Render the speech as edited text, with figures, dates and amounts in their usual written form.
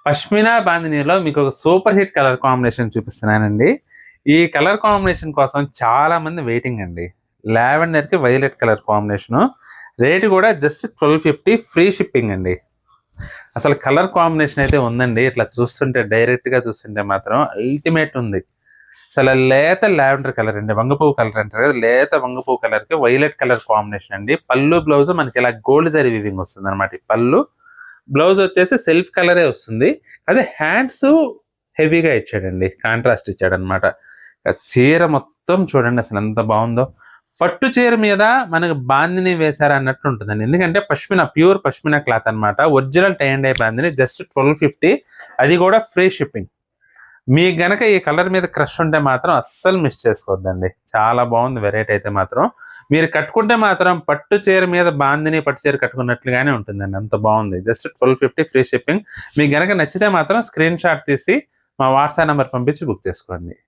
పష్మినా బాందినీలో మీకు ఒక super hit colour combination చూపిస్తున్నానండి. ఈ కలర్ కాంబినేషన్ కోసం చాలా మంది వెయిటింగ్ అండి. లావెండర్‌కి వైలెట్ కలర్ కాంబినేషను. రేట్ కూడా జస్ట్ 1250 ఫ్రీ షిప్పింగ్ అండి. అసలు కలర్ కాంబినేషన్ అయితే ఉందండి. ఇట్లా చూస్తుంటే డైరెక్ట్‌గా చూస్తుంటే మాత్రం అల్టిమేట్ ఉంది. అసలు లేత లావెండర్ కలర్ అండి. వంగపువ్వు కలర్ అంటారు కదా! లేత వంగపువ్వు కలర్‌కి వైలెట్ కలర్ కాంబినేషన్ అండి. పళ్ళు, బ్లౌజ్ మనకి ఇలా గోల్డ్ జరీ వీవింగ్ వస్తుందన్నమాట. ఈ పళ్ళు, బ్లౌజ్ వచ్చేసి సెల్ఫ్ కలరే వస్తుంది. అదే హ్యాండ్స్ హెవీగా ఇచ్చాడండి. కాంట్రాస్ట్ ఇచ్చాడనమాట. చీర మొత్తం చూడండి అసలు ఎంత బాగుందో. పట్టు చీర మీద మనకు బాందిని వేశారా అన్నట్టు ఉంటుందండి. ఎందుకంటే పష్మినా, ప్యూర్ పష్మినా క్లాత్ అనమాట. Original tie and dye bandhani just 1250, అది కూడా ఫ్రీ షిప్పింగ్. మీకు గనక ఈ కలర్ మీద క్రష్ ఉంటే మాత్రం అస్సలు మిస్ చేసుకోవద్దండి. చాలా బాగుంది వెరైటీ అయితే మాత్రం. మీరు కట్టుకుంటే మాత్రం పట్టు చీర మీద బాందిని పట్టు చీర కట్టుకున్నట్లుగానే ఉంటుందండి. అంత బాగుంది. Just 1250 free shipping. మీకు గనక నచ్చితే మాత్రం స్క్రీన్ షాట్ తీసి మా వాట్సాప్ నెంబర్ పంపించి బుక్ చేసుకోండి.